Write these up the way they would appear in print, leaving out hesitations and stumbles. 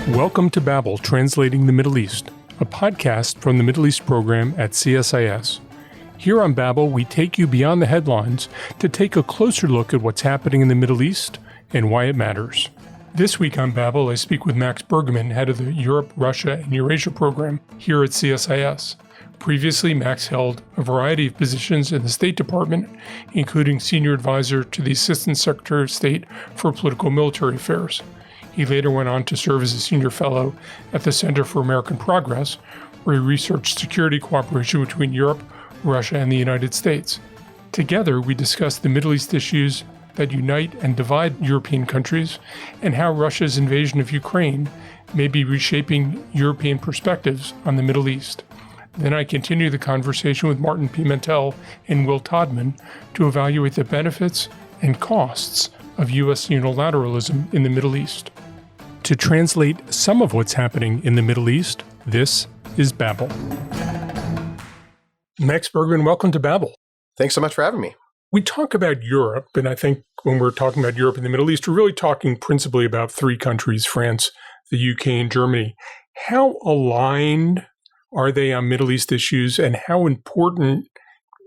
Welcome to Babel, Translating the Middle East, a podcast from the Middle East program at CSIS. Here on Babel, we take you beyond the headlines to take a closer look at what's happening in the Middle East and why it matters. This week on Babel, I speak with Max Bergmann, head of the Europe, Russia, and Eurasia Program here at CSIS. Previously, Max held a variety of positions in the State Department, including senior advisor to the Assistant Secretary of State for Political and Military Affairs. He later went on to serve as a senior fellow at the Center for American Progress, where he researched security cooperation between Europe, Russia, and the United States. Together, we discussed the Middle East issues that unite and divide European countries and how Russia's invasion of Ukraine may be reshaping European perspectives on the Middle East. Then I continue the conversation with Martin Pimentel and Will Todman to evaluate the benefits and costs of U.S. unilateralism in the Middle East. To translate some of what's happening in the Middle East, this is Babel. Max Bergmann, welcome to Babel. Thanks so much for having me. We talk about Europe, and I think when we're talking about Europe and the Middle East, we're really talking principally about three countries, France, the UK, and Germany. How aligned are they on Middle East issues, and how important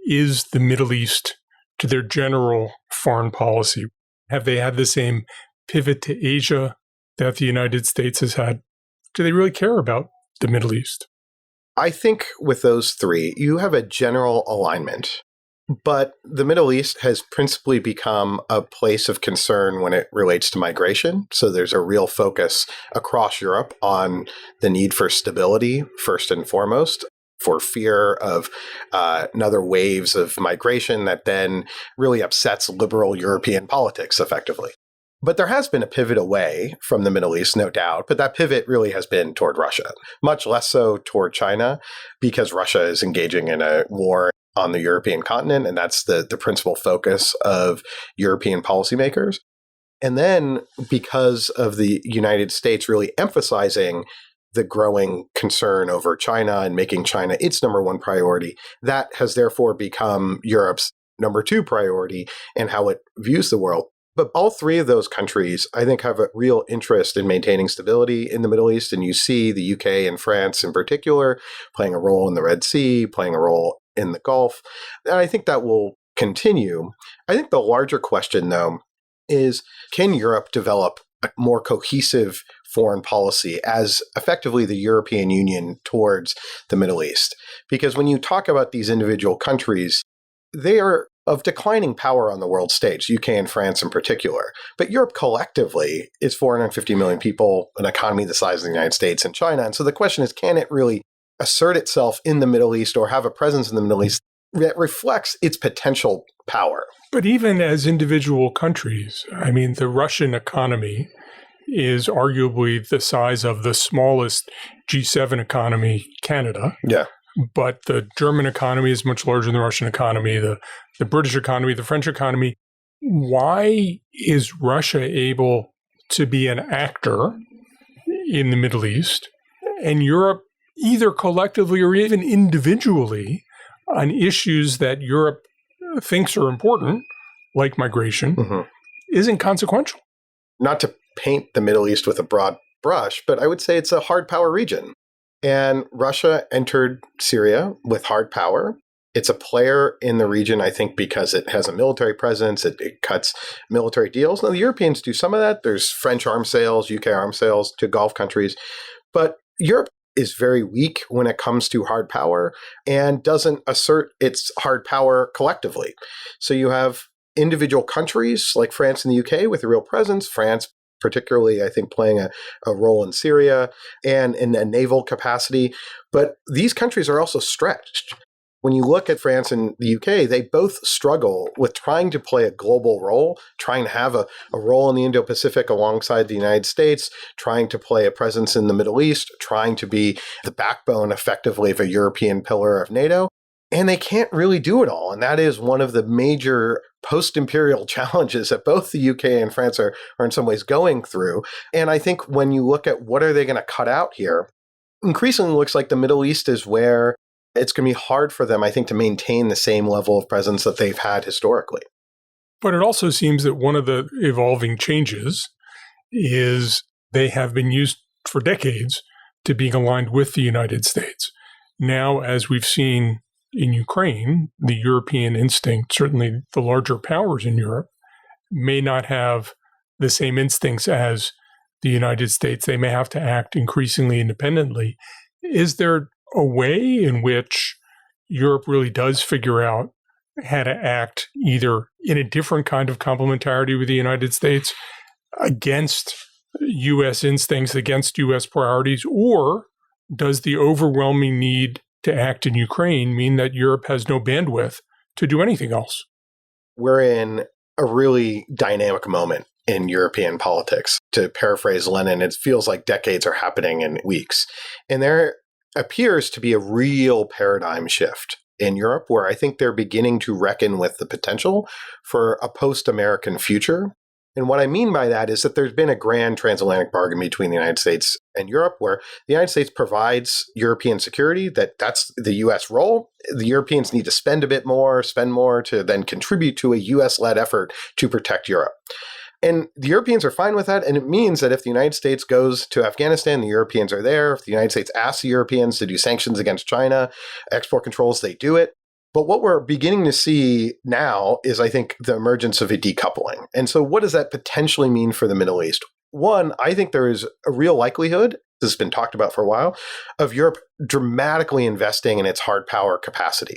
is the Middle East to their general foreign policy? Have they had the same pivot to Asia that the United States has had? Do they really care about the Middle East? I think with those three, you have a general alignment. But the Middle East has principally become a place of concern when it relates to migration. So there's a real focus across Europe on the need for stability, first and foremost, for fear of another waves of migration that then really upsets liberal European politics effectively. But there has been a pivot away from the Middle East, no doubt, but that pivot really has been toward Russia, much less so toward China, because Russia is engaging in a war on the European continent, and that's the principal focus of European policymakers. And then because of the United States really emphasizing the growing concern over China and making China its number one priority, that has therefore become Europe's number two priority in how it views the world. But all three of those countries, I think, have a real interest in maintaining stability in the Middle East. And you see the UK and France in particular playing a role in the Red Sea, playing a role in the Gulf. And I think that will continue. I think the larger question, though, is can Europe develop a more cohesive foreign policy as effectively the European Union towards the Middle East? Because when you talk about these individual countries, they are of declining power on the world stage, UK and France in particular. But Europe collectively is 450 million people, an economy the size of the United States and China. And so the question is, can it really assert itself in the Middle East or have a presence in the Middle East that reflects its potential power? But even as individual countries, I mean, the Russian economy is arguably the size of the smallest G7 economy, Canada. Yeah. But the German economy is much larger than the Russian economy, the British economy, the French economy. Why is Russia able to be an actor in the Middle East and Europe, either collectively or even individually, on issues that Europe thinks are important, like migration, isn't consequential? Not to paint the Middle East with a broad brush, but I would say it's a hard power region. And Russia entered Syria with hard power. It's a player in the region, I think, because it has a military presence. It cuts military deals. Now, the Europeans do some of that. There's French arms sales, UK arms sales to Gulf countries. But Europe is very weak when it comes to hard power and doesn't assert its hard power collectively. So you have individual countries like France and the UK with a real presence. France particularly, I think, playing a role in Syria and in a naval capacity. But these countries are also stretched. When you look at France and the UK, they both struggle with trying to play a global role, trying to have a role in the Indo-Pacific alongside the United States, trying to play a presence in the Middle East, trying to be the backbone effectively of a European pillar of NATO. And they can't really do it all. And that is one of the major post-imperial challenges that both the UK and France are in some ways going through. And I think when you look at what are they going to cut out here, increasingly looks like the Middle East is where it's going to be hard for them, I think, to maintain the same level of presence that they've had historically. But it also seems that one of the evolving changes is they have been used for decades to being aligned with the United States. Now, as we've seen in Ukraine, the European instinct, certainly the larger powers in Europe, may not have the same instincts as the United States. They may have to act increasingly independently. Is there a way in which Europe really does figure out how to act either in a different kind of complementarity with the United States against U.S. instincts, against U.S. priorities, or does the overwhelming need to act in Ukraine mean that Europe has no bandwidth to do anything else? We're in a really dynamic moment in European politics. To paraphrase Lenin, it feels like decades are happening in weeks. And there appears to be a real paradigm shift in Europe where I think they're beginning to reckon with the potential for a post-American future. And what I mean by that is that there's been a grand transatlantic bargain between the United States and Europe where the United States provides European security, that's the U.S. role. The Europeans need to spend more to then contribute to a U.S.-led effort to protect Europe. And the Europeans are fine with that. And it means that if the United States goes to Afghanistan, the Europeans are there. If the United States asks the Europeans to do sanctions against China, export controls, they do it. But what we're beginning to see now is, I think, the emergence of a decoupling. And so what does that potentially mean for the Middle East? One, I think there is a real likelihood, this has been talked about for a while, of Europe dramatically investing in its hard power capacity,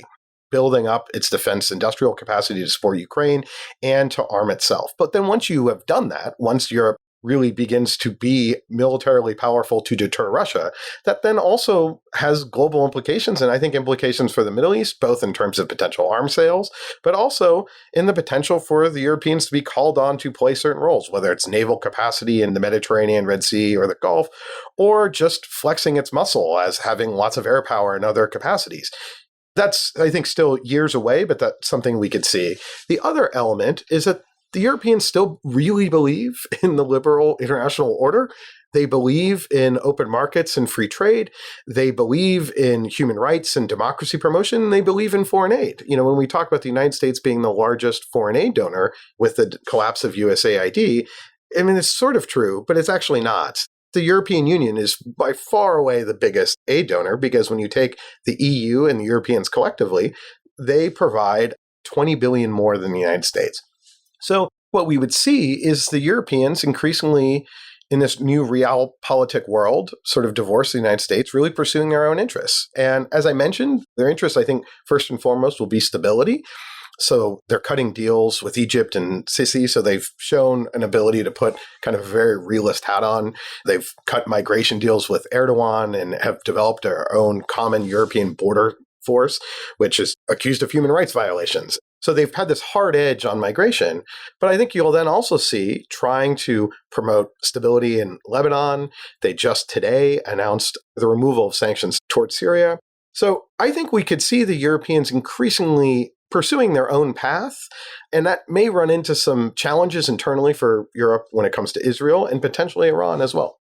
building up its defense industrial capacity to support Ukraine and to arm itself. But then once you have done that, once Europe really begins to be militarily powerful to deter Russia, that then also has global implications, and I think implications for the Middle East, both in terms of potential arms sales, but also in the potential for the Europeans to be called on to play certain roles, whether it's naval capacity in the Mediterranean, Red Sea, or the Gulf, or just flexing its muscle as having lots of air power and other capacities. That's, I think, still years away, but that's something we could see. The other element is that the Europeans still really believe in the liberal international order. They believe in open markets and free trade. They believe in human rights and democracy promotion. They believe in foreign aid. You know, when we talk about the United States being the largest foreign aid donor with the collapse of USAID, I mean, it's sort of true, but it's actually not. The European Union is by far away the biggest aid donor because when you take the EU and the Europeans collectively, they provide 20 billion more than the United States. So what we would see is the Europeans increasingly in this new realpolitik world, sort of divorce the United States, really pursuing their own interests. And as I mentioned, their interests, I think, first and foremost, will be stability. So they're cutting deals with Egypt and Sisi. So they've shown an ability to put kind of a very realist hat on. They've cut migration deals with Erdogan and have developed their own common European border force, which is accused of human rights violations. So they've had this hard edge on migration, but I think you'll then also see trying to promote stability in Lebanon. They just today announced the removal of sanctions towards Syria. So I think we could see the Europeans increasingly pursuing their own path, and that may run into some challenges internally for Europe when it comes to Israel and potentially Iran as well.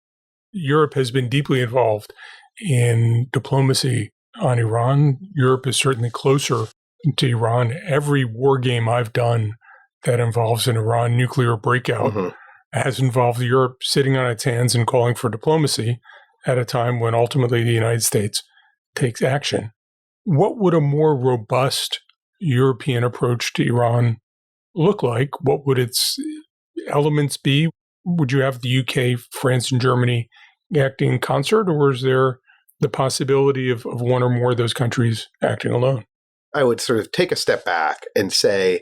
Europe has been deeply involved in diplomacy on Iran. Europe is certainly closer to Iran. Every war game I've done that involves an Iran nuclear breakout has involved Europe sitting on its hands and calling for diplomacy at a time when ultimately the United States takes action. What would a more robust European approach to Iran look like? What would its elements be? Would you have the UK, France, and Germany acting in concert, or is there the possibility of one or more of those countries acting alone? I would sort of take a step back and say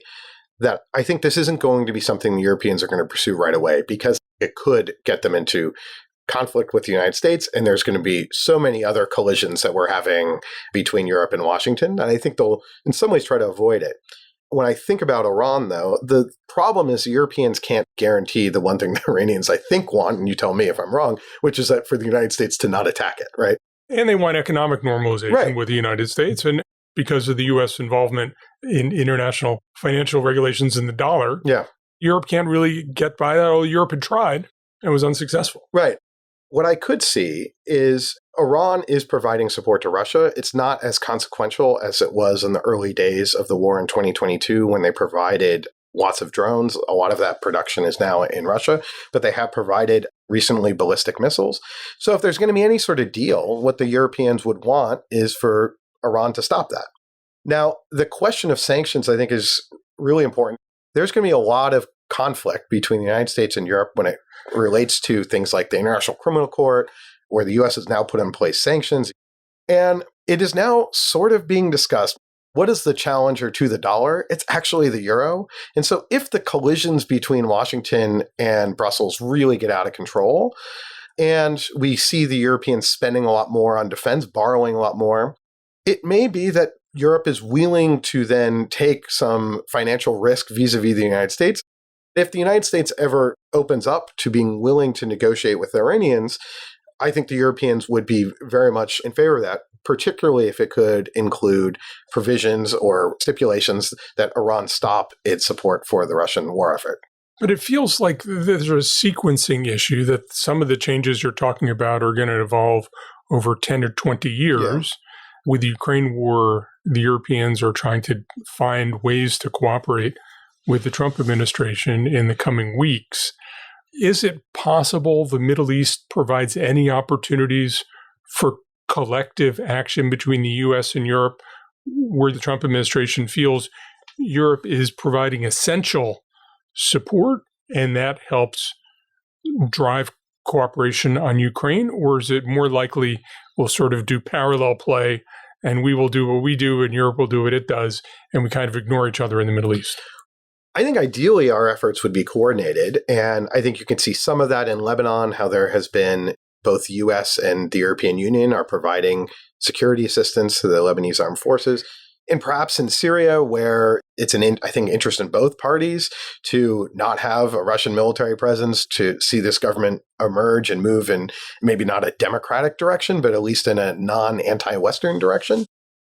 that I think this isn't going to be something the Europeans are going to pursue right away because it could get them into conflict with the United States, and there's going to be so many other collisions that we're having between Europe and Washington, and I think they'll in some ways try to avoid it. When I think about Iran, though, the problem is the Europeans can't guarantee the one thing the Iranians, I think, want, and you tell me if I'm wrong, which is that for the United States to not attack it, right? And they want economic normalization with the United States, and because of the U.S. involvement in international financial regulations in the dollar, Europe can't really get by that, although Europe had tried and was unsuccessful. Right. What I could see is Iran is providing support to Russia. It's not as consequential as it was in the early days of the war in 2022 when they provided lots of drones. A lot of that production is now in Russia, but they have provided recently ballistic missiles. So if there's going to be any sort of deal, what the Europeans would want is for Iran to stop that. Now, the question of sanctions, I think, is really important. There's going to be a lot of conflict between the United States and Europe when it relates to things like the International Criminal Court, where the U.S. has now put in place sanctions. And it is now sort of being discussed. What is the challenger to the dollar? It's actually the euro. And so if the collisions between Washington and Brussels really get out of control, and we see the Europeans spending a lot more on defense, borrowing a lot more, it may be that Europe is willing to then take some financial risk vis-a-vis the United States. If the United States ever opens up to being willing to negotiate with the Iranians, I think the Europeans would be very much in favor of that, particularly if it could include provisions or stipulations that Iran stop its support for the Russian war effort. But it feels like there's a sequencing issue that some of the changes you're talking about are going to evolve over 10 or 20 years. Yeah. With the Ukraine war, the Europeans are trying to find ways to cooperate with the Trump administration in the coming weeks. Is it possible the Middle East provides any opportunities for collective action between the U.S. and Europe, where the Trump administration feels Europe is providing essential support and that helps drive cooperation on Ukraine? Or is it more likely we'll sort of do parallel play and we will do what we do and Europe will do what it does, and we kind of ignore each other in the Middle East? I think ideally our efforts would be coordinated. And I think you can see some of that in Lebanon, how there has been both the U.S. and the European Union are providing security assistance to the Lebanese armed forces. And perhaps in Syria, where it's I think, interest in both parties to not have a Russian military presence, to see this government emerge and move in maybe not a democratic direction, but at least in a non-anti-Western direction.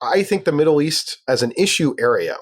I think the Middle East as an issue area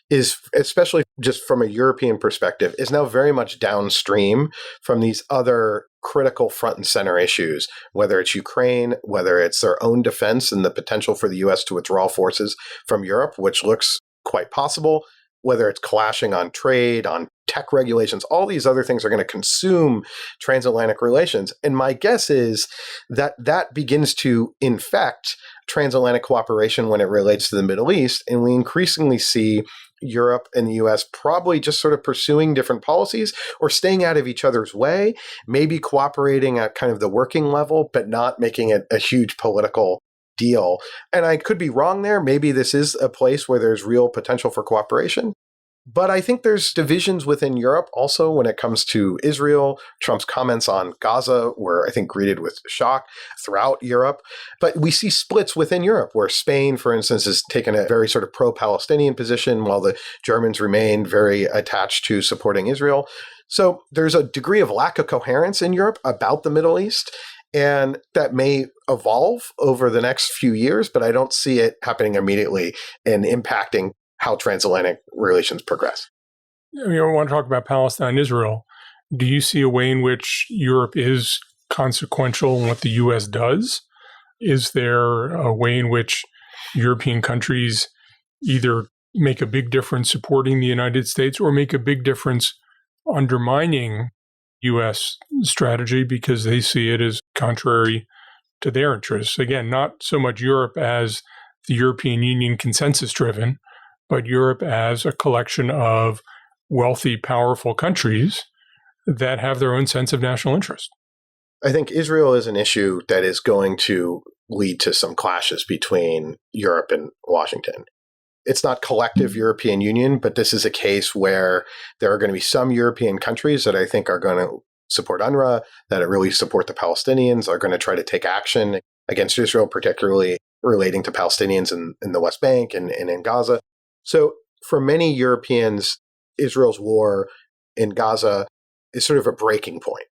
is, especially just from a European perspective, is now very much downstream from these other critical front and center issues, whether it's Ukraine, whether it's their own defense and the potential for the U.S. to withdraw forces from Europe, which looks quite possible, whether it's clashing on trade, on tech regulations, all these other things are going to consume transatlantic relations. And my guess is that that begins to infect transatlantic cooperation when it relates to the Middle East. And we increasingly see Europe and the US probably just sort of pursuing different policies or staying out of each other's way, maybe cooperating at kind of the working level, but not making it a huge political deal. And I could be wrong there. Maybe this is a place where there's real potential for cooperation. But I think there's divisions within Europe also when it comes to Israel. Trump's comments on Gaza were, I think, greeted with shock throughout Europe. But we see splits within Europe where Spain, for instance, has taken a very sort of pro-Palestinian position while the Germans remain very attached to supporting Israel. So there's a degree of lack of coherence in Europe about the Middle East. And that may evolve over the next few years, but I don't see it happening immediately and impacting how transatlantic relations progress. I want to talk about Palestine and Israel. Do you see a way in which Europe is consequential in what the U.S. does? Is there a way in which European countries either make a big difference supporting the United States or make a big difference undermining U.S. strategy because they see it as contrary to their interests? Again, not so much Europe as the European Union consensus-driven, but Europe as a collection of wealthy, powerful countries that have their own sense of national interest. I think Israel is an issue that is going to lead to some clashes between Europe and Washington. It's not collective European Union, but this is a case where there are going to be some European countries that I think are going to support UNRWA, that really support the Palestinians, are going to try to take action against Israel, particularly relating to Palestinians in the West Bank and in Gaza. So for many Europeans, Israel's war in Gaza is sort of a breaking point.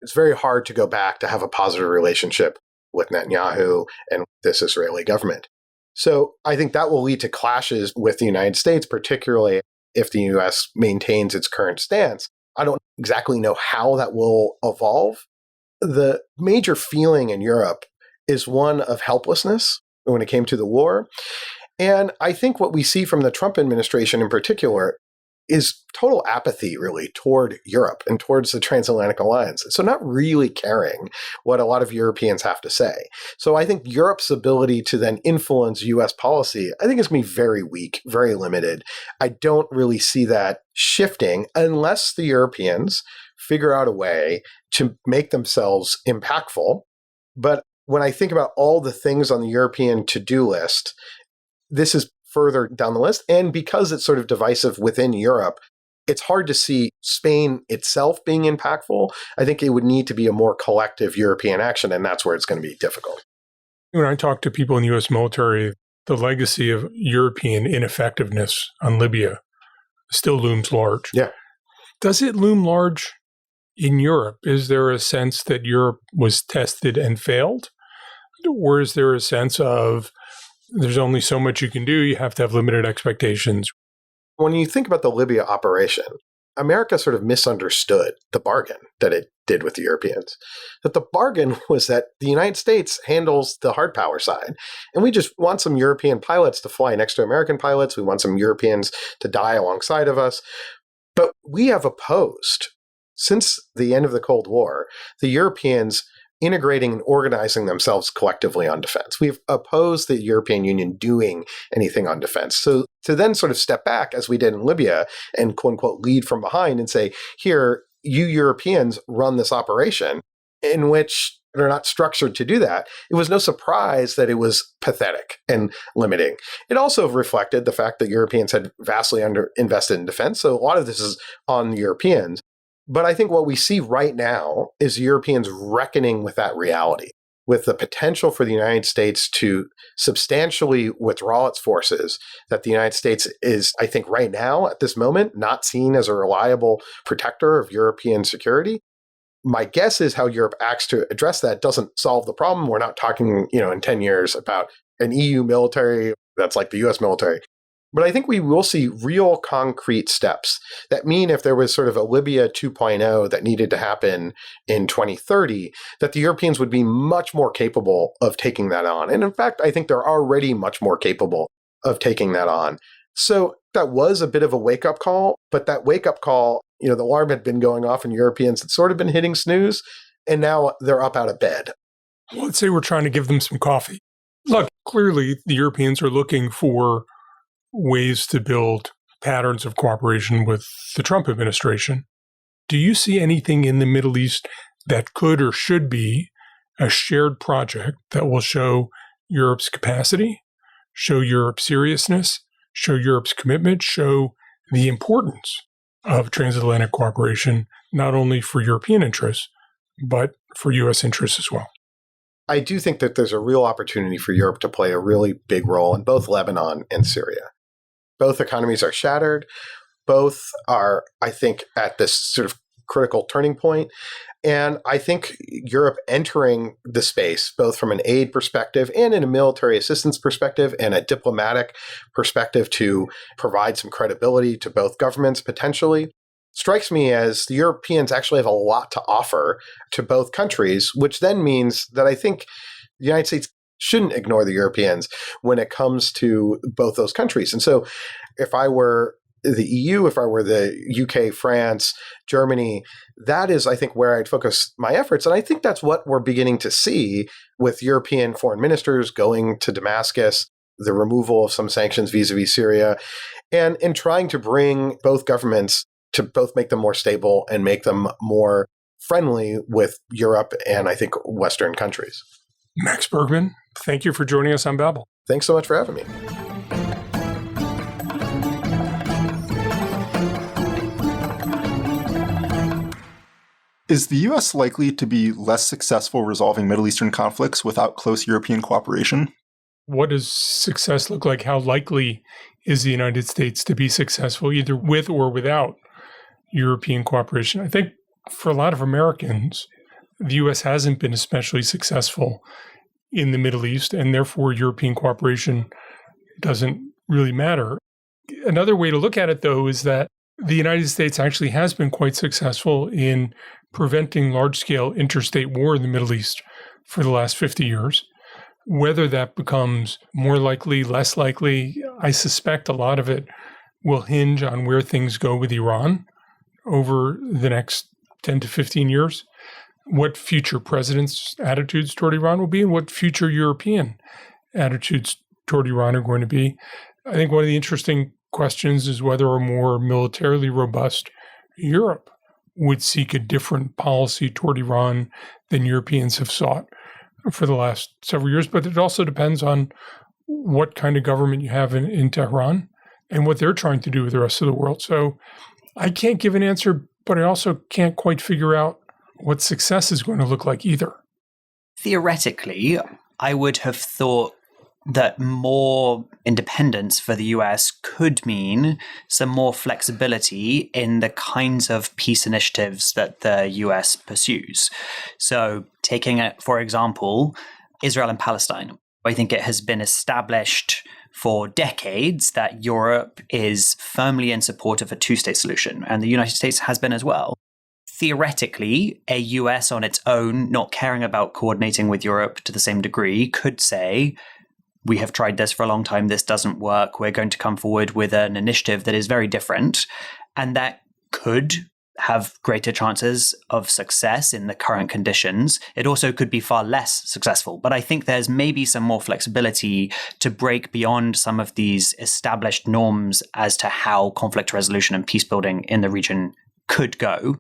It's very hard to go back to have a positive relationship with Netanyahu and this Israeli government. So I think that will lead to clashes with the United States, particularly if the U.S. maintains its current stance. I don't exactly know how that will evolve. The major feeling in Europe is one of helplessness when it came to the war. And I think what we see from the Trump administration in particular is total apathy, really, toward Europe and towards the Transatlantic Alliance. So not really caring what a lot of Europeans have to say. So I think Europe's ability to then influence U.S. policy, I think is going to be very weak, very limited. I don't really see that shifting unless the Europeans figure out a way to make themselves impactful. But when I think about all the things on the European to-do list, this is further down the list. And because it's sort of divisive within Europe, it's hard to see Spain itself being impactful. I think it would need to be a more collective European action, and that's where it's going to be difficult. When I talk to people in the U.S. military, the legacy of European ineffectiveness on Libya still looms large. Yeah. Does it loom large in Europe? Is there a sense that Europe was tested and failed? Or is there a sense of there's only so much you can do, you have to have limited expectations? When you think about the Libya operation, America sort of misunderstood the bargain that it did with the Europeans. That the bargain was that the United States handles the hard power side. And we just want some European pilots to fly next to American pilots. We want some Europeans to die alongside of us. But we have opposed, since the end of the Cold War, the Europeans integrating and organizing themselves collectively on defense. We've opposed the European Union doing anything on defense. So to then sort of step back, as we did in Libya, and quote unquote lead from behind and say, here, you Europeans run this operation, in which they're not structured to do that, it was no surprise that it was pathetic and limiting. It also reflected the fact that Europeans had vastly underinvested in defense. So a lot of this is on the Europeans. But I think what we see right now is Europeans reckoning with that reality, with the potential for the United States to substantially withdraw its forces, that the United States is, I think right now, at this moment, not seen as a reliable protector of European security. My guess is how Europe acts to address that doesn't solve the problem. We're not talking, in 10 years about an EU military that's like the US military. But I think we will see real concrete steps that mean if there was sort of a Libya 2.0 that needed to happen in 2030, that the Europeans would be much more capable of taking that on. And in fact, I think they're already much more capable of taking that on. So that was a bit of a wake-up call, but that wake-up call, the alarm had been going off and Europeans had sort of been hitting snooze, and now they're up out of bed. Well, let's say we're trying to give them some coffee. Look, clearly the Europeans are looking for ways to build patterns of cooperation with the Trump administration. Do you see anything in the Middle East that could or should be a shared project that will show Europe's capacity, show Europe's seriousness, show Europe's commitment, show the importance of transatlantic cooperation, not only for European interests, but for U.S. interests as well? I do think that there's a real opportunity for Europe to play a really big role in both Lebanon and Syria. Both economies are shattered. Both are, I think, at this sort of critical turning point. And I think Europe entering the space, both from an aid perspective and in a military assistance perspective and a diplomatic perspective to provide some credibility to both governments potentially, strikes me as the Europeans actually have a lot to offer to both countries, which then means that I think the United States shouldn't ignore the Europeans when it comes to both those countries. And so if I were the EU, if I were the UK, France, Germany, that is, I think, where I'd focus my efforts. And I think that's what we're beginning to see with European foreign ministers going to Damascus, the removal of some sanctions vis-a-vis Syria, and in trying to bring both governments to both make them more stable and make them more friendly with Europe and, I think, Western countries. Max Bergmann, thank you for joining us on Babel. Thanks so much for having me. Is the U.S. likely to be less successful resolving Middle Eastern conflicts without close European cooperation? What does success look like? How likely is the United States to be successful either with or without European cooperation? I think for a lot of Americans, the U.S. hasn't been especially successful in the Middle East, and therefore European cooperation doesn't really matter. Another way to look at it, though, is that the United States actually has been quite successful in preventing large-scale interstate war in the Middle East for the last 50 years. Whether that becomes more likely, less likely, I suspect a lot of it will hinge on where things go with Iran over the next 10 to 15 years, what future presidents' attitudes toward Iran will be, and what future European attitudes toward Iran are going to be. I think one of the interesting questions is whether a more militarily robust Europe would seek a different policy toward Iran than Europeans have sought for the last several years. But it also depends on what kind of government you have in Tehran and what they're trying to do with the rest of the world. So I can't give an answer, but I also can't quite figure out what success is going to look like either. Theoretically, I would have thought that more independence for the US could mean some more flexibility in the kinds of peace initiatives that the US pursues. So taking, for example, Israel and Palestine, I think it has been established for decades that Europe is firmly in support of a two-state solution, and the United States has been as well. Theoretically, a US on its own, not caring about coordinating with Europe to the same degree, could say, we have tried this for a long time, this doesn't work, we're going to come forward with an initiative that is very different, and that could have greater chances of success in the current conditions. It also could be far less successful. But I think there's maybe some more flexibility to break beyond some of these established norms as to how conflict resolution and peace building in the region could go.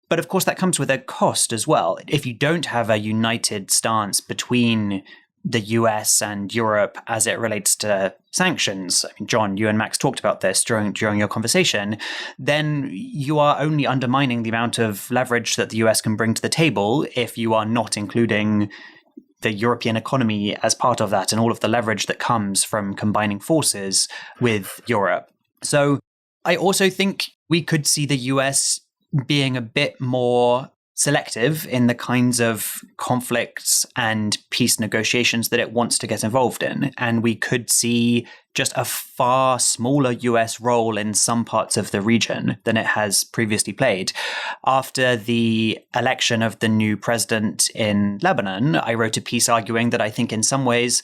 But of course, that comes with a cost as well. If you don't have a united stance between the US and Europe as it relates to sanctions, I mean, Jon, you and Max talked about this during your conversation, then you are only undermining the amount of leverage that the US can bring to the table if you are not including the European economy as part of that and all of the leverage that comes from combining forces with Europe. So I also think we could see the US being a bit more selective in the kinds of conflicts and peace negotiations that it wants to get involved in. And we could see just a far smaller US role in some parts of the region than it has previously played. After the election of the new president in Lebanon, I wrote a piece arguing that I think in some ways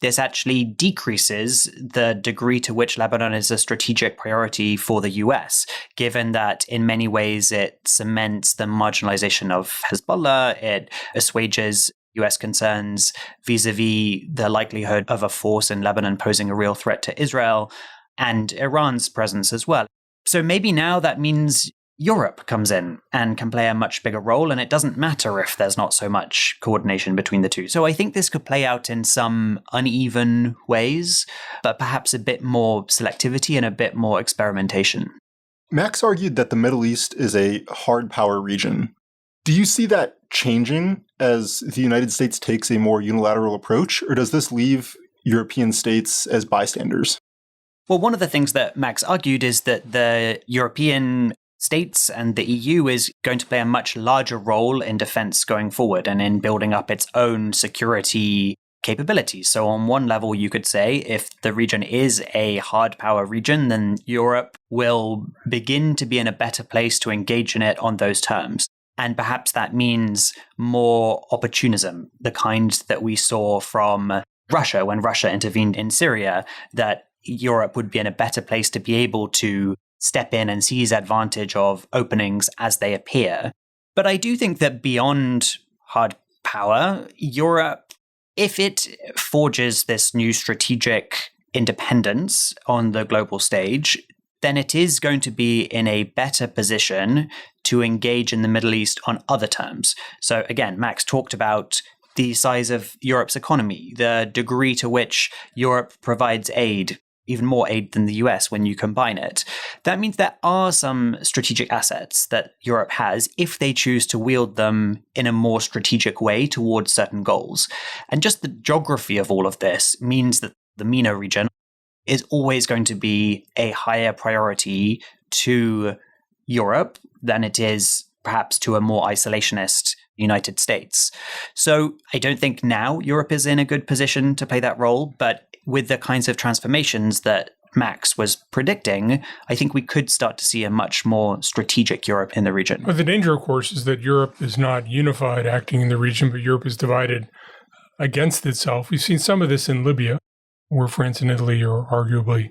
this actually decreases the degree to which Lebanon is a strategic priority for the US, given that in many ways it cements the marginalization of Hezbollah, it assuages US concerns vis-a-vis the likelihood of a force in Lebanon posing a real threat to Israel, and Iran's presence as well. So maybe now that means Europe comes in and can play a much bigger role, and it doesn't matter if there's not so much coordination between the two. So I think this could play out in some uneven ways, but perhaps a bit more selectivity and a bit more experimentation. Max argued that the Middle East is a hard power region. Do you see that changing as the United States takes a more unilateral approach, or does this leave European states as bystanders? Well, one of the things that Max argued is that the European states and the EU is going to play a much larger role in defense going forward and in building up its own security capabilities. So on one level, you could say if the region is a hard power region, then Europe will begin to be in a better place to engage in it on those terms. And perhaps that means more opportunism, the kind that we saw from Russia when Russia intervened in Syria, that Europe would be in a better place to be able to step in and seize advantage of openings as they appear. But I do think that beyond hard power, Europe, if it forges this new strategic independence on the global stage, then it is going to be in a better position to engage in the Middle East on other terms. So again, Max talked about the size of Europe's economy, the degree to which Europe provides aid, even more aid than the US when you combine it. That means there are some strategic assets that Europe has if they choose to wield them in a more strategic way towards certain goals. And just the geography of all of this means that the MENA region is always going to be a higher priority to Europe than it is perhaps to a more isolationist United States. So I don't think now Europe is in a good position to play that role, but with the kinds of transformations that Max was predicting, I think we could start to see a much more strategic Europe in the region. But the danger, of course, is that Europe is not unified acting in the region, but Europe is divided against itself. We've seen some of this in Libya, where France and Italy are arguably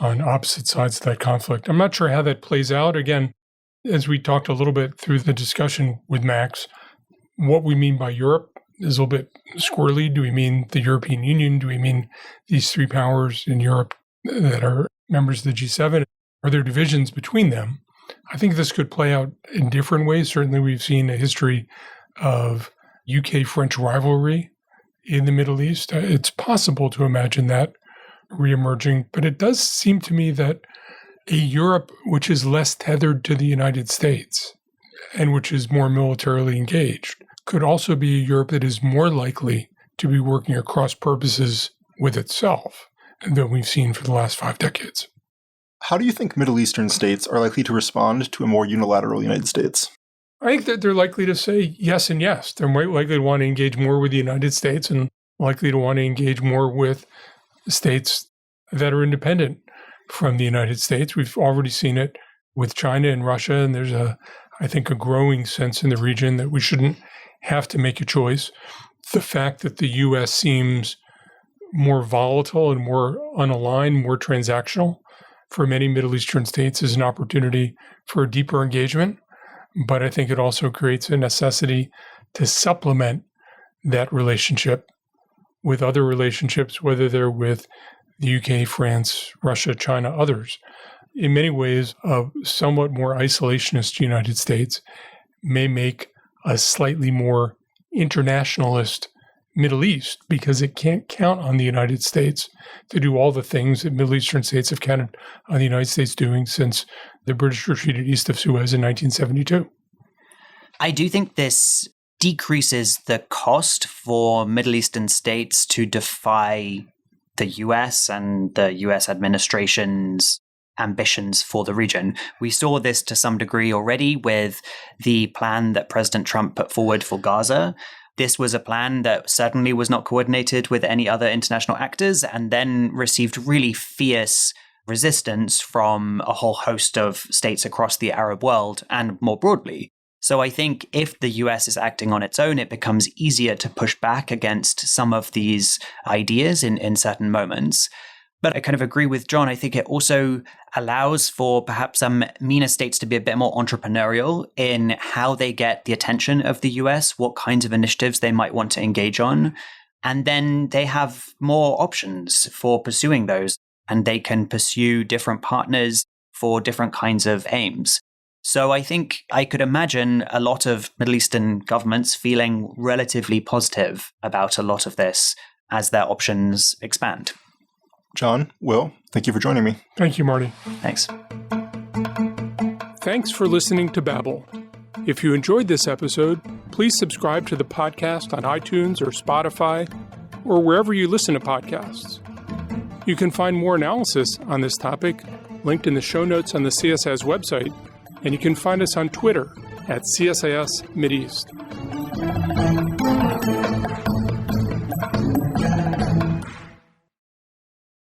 on opposite sides of that conflict. I'm not sure how that plays out. Again, as we talked a little bit through the discussion with Max, what we mean by Europe is a little bit squirrely. Do we mean the European Union? Do we mean these three powers in Europe that are members of the G7? Are there divisions between them? I think this could play out in different ways. Certainly, we've seen a history of UK-French rivalry in the Middle East. It's possible to imagine that reemerging, but it does seem to me that a Europe which is less tethered to the United States and which is more militarily engaged could also be a Europe that is more likely to be working across purposes with itself than we've seen for the last 5 decades. How do you think Middle Eastern states are likely to respond to a more unilateral United States? I think that they're likely to say yes and yes. They're likely to want to engage more with the United States and likely to want to engage more with states that are independent from the United States. We've already seen it with China and Russia, and there's I think, a growing sense in the region that we shouldn't have to make a choice. The fact that the U.S. seems more volatile and more unaligned, more transactional for many Middle Eastern states is an opportunity for a deeper engagement. But I think it also creates a necessity to supplement that relationship with other relationships, whether they're with the UK, France, Russia, China, others. In many ways, a somewhat more isolationist United States may make a slightly more internationalist Middle East because it can't count on the United States to do all the things that Middle Eastern states have counted on the United States doing since the British retreated east of Suez in 1972. I do think this decreases the cost for Middle Eastern states to defy the US and the US administration's ambitions for the region. We saw this to some degree already with the plan that President Trump put forward for Gaza. This was a plan that certainly was not coordinated with any other international actors and then received really fierce resistance from a whole host of states across the Arab world and more broadly. So I think if the US is acting on its own, it becomes easier to push back against some of these ideas in certain moments. But I kind of agree with Jon. I think it also allows for perhaps some MENA states to be a bit more entrepreneurial in how they get the attention of the US, what kinds of initiatives they might want to engage on. And then they have more options for pursuing those, and they can pursue different partners for different kinds of aims. So I think I could imagine a lot of Middle Eastern governments feeling relatively positive about a lot of this as their options expand. Jon, Will, thank you for joining me. Thank you, Marty. Thanks. Thanks for listening to Babel. If you enjoyed this episode, please subscribe to the podcast on iTunes or Spotify or wherever you listen to podcasts. You can find more analysis on this topic linked in the show notes on the CSIS website, and you can find us on Twitter at CSIS Mideast.